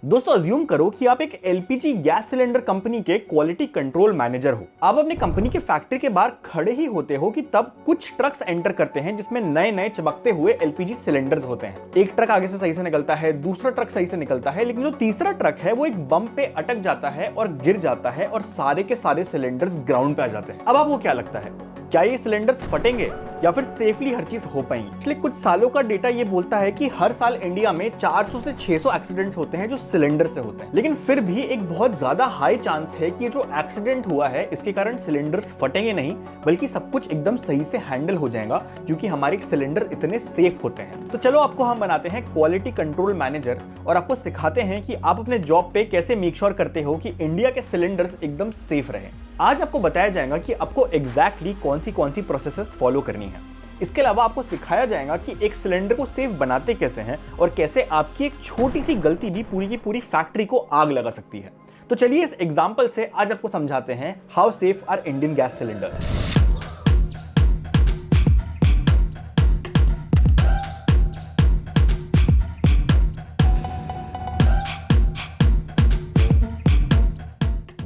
दोस्तों अज्यूम करो कि आप एक एलपीजी गैस सिलेंडर कंपनी के क्वालिटी कंट्रोल मैनेजर हो। आप अपनी कंपनी के फैक्ट्री के बाहर खड़े ही होते हो कि तब कुछ ट्रक्स एंटर करते हैं जिसमें नए नए चमकते हुए एलपीजी सिलेंडर्स होते हैं। एक ट्रक आगे से सही से निकलता है, दूसरा ट्रक सही से निकलता है, लेकिन जो तीसरा ट्रक है वो एक बम पे अटक जाता है और गिर जाता है और सारे के सारे सिलेंडर्स ग्राउंड पे आ जाते हैं। अब आपको क्या लगता है, क्या ये सिलेंडर्स फटेंगे या फिर सेफली हर चीज हो पाएंगी? पिछले कुछ सालों का डेटा ये बोलता है कि हर साल इंडिया में 400 से 600 एक्सीडेंट्स होते हैं जो सिलेंडर से होते हैं, लेकिन फिर भी एक बहुत ज्यादा हाई चांस है कि ये जो एक्सीडेंट हुआ है इसके कारण सिलेंडर्स फटेंगे नहीं, बल्कि सब कुछ एकदम सही से हैंडल हो जाएगा क्योंकि हमारे सिलेंडर इतने सेफ होते हैं। तो चलो आपको हम बनाते हैं क्वालिटी कंट्रोल मैनेजर और आपको सिखाते हैं कि आप अपने जॉब पे कैसे मेक श्योर करते हो कि इंडिया के सिलेंडर्स एकदम सेफ रहे। आज आपको बताया जाएगा कि आपको एग्जैक्टली कौन सी प्रोसेसेस फॉलो करनी है। इसके अलावा आपको सिखाया जाएगा कि एक सिलेंडर को सेफ बनाते कैसे हैं और कैसे आपकी एक छोटी सी गलती भी पूरी की पूरी फैक्ट्री को आग लगा सकती है। तो चलिए इस एग्जांपल से आज आपको समझाते हैं how safe are Indian gas cylinders.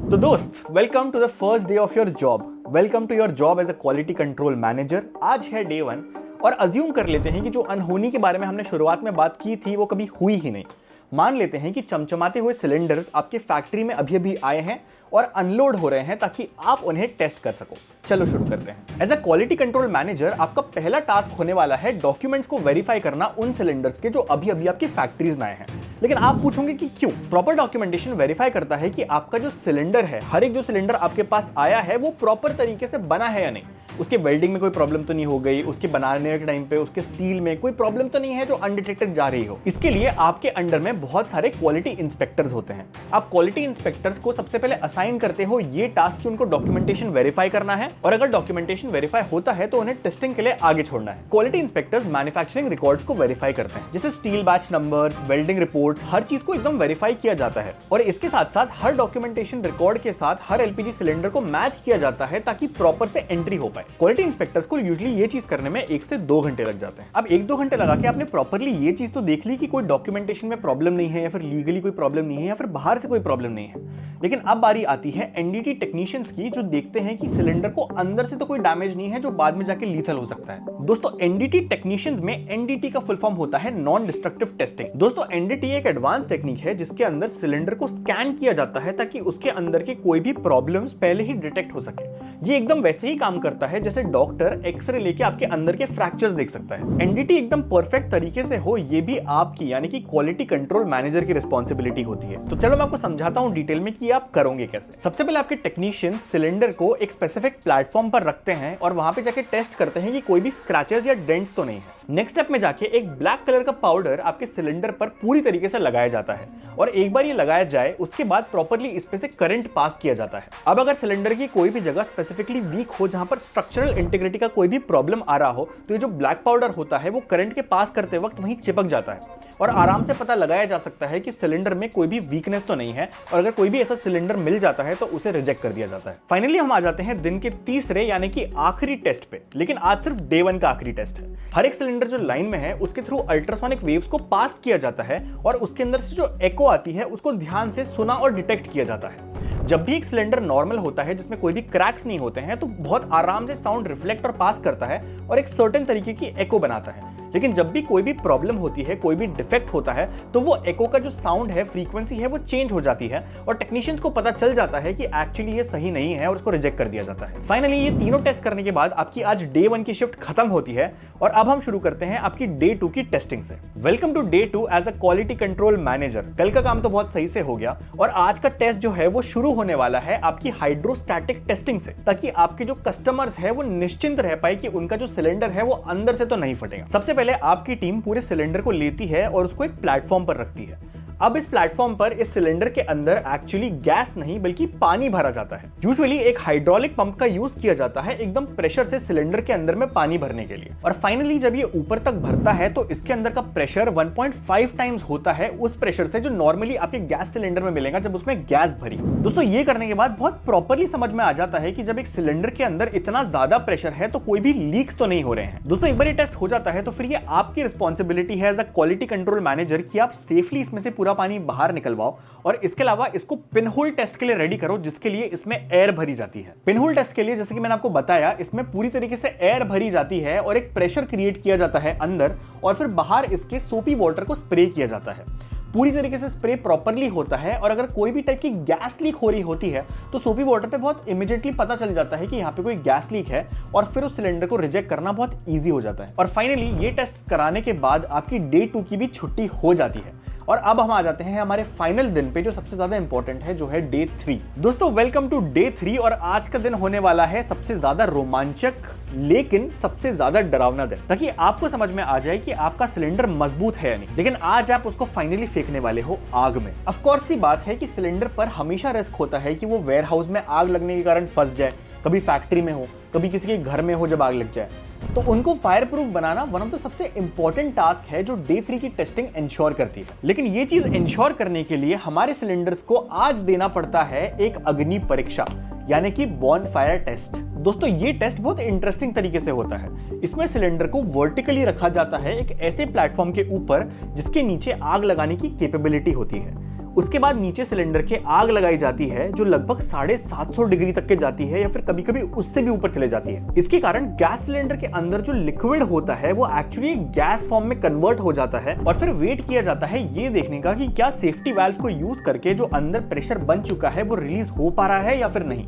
तो दोस्त, welcome to the first day of your job. Welcome to your job as a quality control manager. आज है डे 1 और अज्यूम कर लेते हैं कि जो अनहोनी के बारे में हमने शुरुआत में बात की थी वो कभी हुई ही नहीं। मान लेते हैं कि चमचमाते हुए सिलेंडर्स आपके फैक्ट्री में अभी अभी आए हैं और अनलोड हो रहे हैं ताकि आप उन्हें टेस्ट कर सको। चलो शुरू करते हैं। As a quality control manager आपका पहला टास्क होने वाला है डॉक्यूमेंट्स को वेरीफाई करना उन सिलेंडर्स के जो अभी अभी आपकी फैक्ट्रीज में आए हैं। लेकिन आप पूछोगे कि क्यों? प्रॉपर डॉक्यूमेंटेशन वेरीफाई करता है कि आपका जो सिलेंडर है, हर एक जो सिलेंडर आपके पास आया है वो प्रॉपर तरीके से बना है या नहीं, उसके वेल्डिंग में कोई प्रॉब्लम तो नहीं हो गई, उसके बनाने के टाइम पे उसके स्टील में कोई प्रॉब्लम तो नहीं है जो अनडिटेक्टेड जा रही हो। इसके लिए आपके अंडर में बहुत सारे क्वालिटी इंस्पेक्टर्स होते हैं। आप क्वालिटी इंस्पेक्टर्स को सबसे पहले असाइन करते हो ये टास्क कि उनको डॉक्यूमेंटेशन वेरीफाई करना है और अगर डॉक्यूमेंटेशन वेरीफाई होता है तो उन्हें टेस्टिंग के लिए आगे छोड़ना है। क्वालिटी इंस्पेक्टर्स मैन्युफैक्चरिंग रिकॉर्ड्स को वेरीफाई करते हैं, जैसे steel batch number, welding report, हर चीज को एकदम वेरीफाई किया जाता है और इसके साथ साथ हर डॉक्यूमेंटेशन रिकॉर्ड के साथ हर एलपीजी सिलेंडर को मैच किया जाता है ताकि प्रॉपर से एंट्री हो पाए। क्वालिटी इंस्पेक्टर्स को यूजुअली ये चीज करने में 1 से 2 घंटे लग जाते हैं। अब 1-2 घंटे लगा के आपने प्रॉपरली ये चीज तो देख ली कि कोई डॉक्यूमेंटेशन में प्रॉब्लम नहीं है या फिर लीगली कोई प्रॉब्लम नहीं है या फिर बाहर से कोई प्रॉब्लम नहीं है, लेकिन अब बारी आती है एनडीटी टेक्नीशियंस की जो देखते हैं कि सिलेंडर को अंदर से तो कोई डैमेज नहीं है जो बाद में जाके लीथल हो सकता है। दोस्तों एनडीटी टेक्नीशियंस में एनडीटी का फुल फॉर्म होता है नॉन डिस्ट्रक्टिव टेस्टिंग। दोस्तों एनडीटी एक एडवांस टेक्निक है जिसके अंदर सिलेंडर को स्कैन किया जाता है ताकि उसके अंदर के कोई भी प्रॉब्लम्स पहले ही डिटेक्ट हो सके। ये एकदम वैसे ही काम करता है जैसे डॉक्टर एक्सरे लेके आपके अंदर के फ्रैक्चर्स देख सकता है। एनडीटी एकदम परफेक्ट तरीके से हो ये भी आपकी यानी कि क्वालिटी कंट्रोल मैनेजर की रिस्पॉन्सिबिलिटी होती है। तो चलो मैं आपको समझाता हूं डिटेल में कि आप करोगे कैसे। सबसे पहले आपके टेक्नीशियन सिलेंडर को एक स्पेसिफिक प्लेटफॉर्म पर रखते हैं और वहां पे जाके टेस्ट करते हैं कि कोई भी स्क्रैचेस या डेंट्स तो नहीं है। नेक्स्ट स्टेप में जाके एक ब्लैक कलर का पाउडर आपके सिलेंडर पर पूरी तरीके से लगाया जाता है और एक बार ये लगाया जाए उसके बाद प्रॉपर्ली इस पे से करंट पास किया जाता है। अब अगर सिलेंडर की कोई भी जगह स्पेसिफिकली वीक हो जहां पर स्ट्रक्चरल इंटीग्रिटी का कोई भी प्रॉब्लम आ रहा हो तो ये जो ब्लैक पाउडर होता है वो करंट के पास करते वक्त वहीं चिपक जाता है और आराम से पता लगाया जा सकता है कि सिलेंडर में कोई भी वीकनेस तो नहीं है और अगर कोई भी ऐसा सिलेंडर मिल जाता है तो उसे रिजेक्ट कर दिया जाता है। फाइनली हम आ जाते हैं दिन के तीसरे यानी कि आखिरी टेस्ट पे, लेकिन आज सिर्फ डे 1 का आखिरी टेस्ट है। हर एक सिलेंडर जो लाइन में है उसके थ्रू अल्ट्रासोनिक वेव्स को पास किया जाता है और उसके अंदर से जो एको आती है उसको ध्यान से सुना और डिटेक्ट किया जाता है। जब भी एक सिलेंडर नॉर्मल होता है जिसमें कोई भी क्रैक्स नहीं होते हैं तो बहुत आराम से साउंड रिफ्लेक्ट और पास करता है और एक सर्टेन तरीके की एको बनाता है। लेकिन जब भी कोई भी प्रॉब्लम होती है, कोई भी डिफेक्ट होता है तो वो एको का जो साउंड है, फ्रीक्वेंसी है वो चेंज हो जाती है और टेक्नीशियंस को पता चल जाता है कि एक्चुअली ये सही नहीं है और उसको रिजेक्ट कर दिया जाता है। फाइनली ये तीनों टेस्ट करने के बाद आपकी आज डे 1 की शिफ्ट खत्म होती है और अब हम शुरू करते हैं आपकी डे 2 की टेस्टिंग से। Welcome to day 2 as a quality control manager. कल का काम तो बहुत सही से हो गया और आज का टेस्ट जो है वो शुरू होने वाला है आपकी हाइड्रोस्टैटिक टेस्टिंग से, ताकि आपके जो कस्टमर्स है वो निश्चिंत रह पाए कि उनका जो सिलेंडर है वो अंदर से तो नहीं फटेगा। सबसे पहले आपकी टीम पूरे सिलेंडर को लेती है और उसको एक प्लेटफॉर्म पर रखती है। अब इस प्लेटफॉर्म पर इस सिलेंडर के अंदर एक्चुअली गैस नहीं बल्कि पानी भरा जाता है। यूजुअली एक हाइड्रोलिक पंप का यूज किया जाता है एकदम प्रेशर से सिलेंडर के अंदर में पानी भरने के लिए और फाइनली जब ये ऊपर तक भरता है तो इसके अंदर का प्रेशर 1.5 टाइम्स होता है उस प्रेशर से जो नॉर्मली आपके गैस सिलेंडर में मिलेगा जब उसमें गैस भरी। दोस्तों ये करने के बाद बहुत प्रॉपरली समझ में आ जाता है कि जब एक सिलेंडर के अंदर इतना ज्यादा प्रेशर है तो कोई भी लीक्स तो नहीं हो रहे हैं। दोस्तों एक बार ये टेस्ट हो जाता है तो फिर ये आपकी रिस्पॉन्सिबिलिटी है as a quality control manager कि आप सेफली इसमें से पूरा पूरा पानी बाहर निकलवाओ और इसके अलावा इसको पिनहोल टेस्ट के लिए रेडी करो, जिसके लिए इसमें एयर भरी जाती है। पिनहोल टेस्ट के लिए जैसे कि मैंने आपको बताया, इसमें पूरी तरीके से एयर भरी जाती है और एक प्रेशर क्रिएट किया जाता है अंदर और फिर बाहर इसके सोपी वाटर को स्प्रे किया जाता है। पूरी तरीके से स्प्रे प्रॉपरली होता है और अगर कोई भी टाइप की गैस लीक हो रही होती है तो सोपी वाटर पे बहुत इमीडिएटली पता चल जाता है कि यहाँ पे कोई गैस लीक है और फिर उस सिलेंडर को रिजेक्ट करना बहुत ईजी हो जाता है। और फाइनली ये टेस्ट कराने के बाद आपकी डे 2 की भी छुट्टी हो जाती है। और अब हम आ जाते हैं हमारे फाइनल दिन पे, जो सबसे ज्यादा इंपॉर्टेंट है, जो है डे 3। दोस्तों वेलकम टू डे 3 और आज का दिन होने वाला है सबसे ज्यादा रोमांचक लेकिन सबसे ज्यादा डरावना दिन, ताकि आपको समझ में आ जाए कि आपका सिलेंडर मजबूत है या नहीं। लेकिन आज आप उसको फाइनली फेंकने वाले हो आग में। ऑफ कोर्स सी बात है कि सिलेंडर पर हमेशा रिस्क होता है कि वो वेयर हाउस में आग लगने के कारण फंस जाए, कभी फैक्ट्री में हो, कभी किसी के घर में हो जब आग लग जाए। तो उनको fire proof banana one of the सबसे इंपॉर्टेंट टास्क है जो डे 3 की टेस्टिंग इंश्योर करती है। लेकिन ये चीज इंश्योर करने के लिए हमारे सिलेंडर्स को आज देना पड़ता है एक अग्नि परीक्षा, यानी कि बॉनफायर टेस्ट। दोस्तों ये टेस्ट बहुत इंटरेस्टिंग तरीके से होता है। इसमें सिलेंडर को वर्टिकली रखा जाता है एक ऐसे प्लेटफॉर्म के ऊपर जिसके नीचे आग लगाने की कैपेबिलिटी होती है। उसके बाद नीचे सिलेंडर के आग लगाई जाती है जो लगभग 750 डिग्री तक के जाती है या फिर कभी कभी उससे भी ऊपर चले जाती है। इसके कारण गैस सिलेंडर के अंदर जो लिक्विड होता है वो एक्चुअली गैस फॉर्म में कन्वर्ट हो जाता है और फिर वेट किया जाता है ये देखने का कि क्या सेफ्टी वाल्व को यूज करके जो अंदर प्रेशर बन चुका है वो रिलीज हो पा रहा है या फिर नहीं।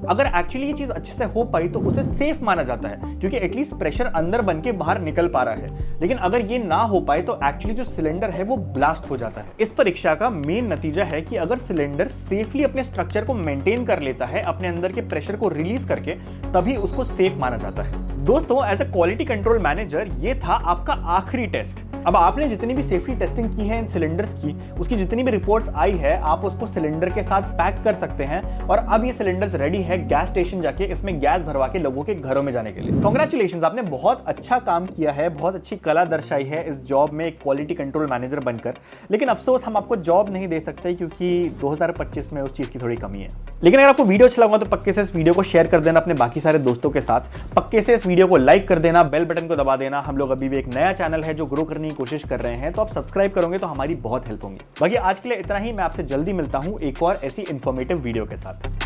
अगर एक्चुअली ये चीज अच्छे से हो पाई तो उसे सेफ माना जाता है, क्योंकि एटलीस्ट प्रेशर अंदर बन के बाहर निकल पा रहा है। लेकिन अगर ये ना हो पाए तो एक्चुअली जो सिलेंडर है वो ब्लास्ट हो जाता है। इस परीक्षा का मेन नतीजा है कि अगर सिलेंडर सेफली अपने स्ट्रक्चर को मेंटेन कर लेता है अपने अंदर के प्रेशर को रिलीज करके, तभी उसको सेफ माना जाता है। दोस्तों as a quality control manager ये था आपका आखिरी टेस्ट। अब आपने जितनी भी सेफ्टी टेस्टिंग की है इन सिलेंडर्स की, उसकी जितनी भी रिपोर्ट्स आई है, आप उसको सिलेंडर के साथ पैक कर सकते हैं और अब ये सिलेंडर्स रेडी है गैस स्टेशन जाके इसमें गैस भरवा के लोगों के घरों में जाने के लिए। कांग्रेचुलेशंस, आपने बहुत अच्छा काम किया है, बहुत अच्छी कला दर्शाई है इस जॉब में एक क्वालिटी कंट्रोल मैनेजर बनकर। लेकिन अफसोस हम आपको जॉब नहीं दे सकते क्योंकि 2025 में उस चीज की थोड़ी कमी है। लेकिन अगर आपको वीडियो अच्छा लगा तो पक्के से इस वीडियो को शेयर कर देना अपने बाकी सारे दोस्तों के साथ, पक्के से इस वीडियो को लाइक कर देना, बेल बटन को दबा देना। हम लोग अभी भी एक नया चैनल है जो ग्रो करने की कोशिश कर रहे हैं, तो आप सब्सक्राइब करोगे तो हमारी बहुत हेल्प होगी। बाकी आज के लिए इतना ही, मैं आपसे जल्दी मिलता हूं एक और ऐसी इंफॉर्मेटिव वीडियो के साथ।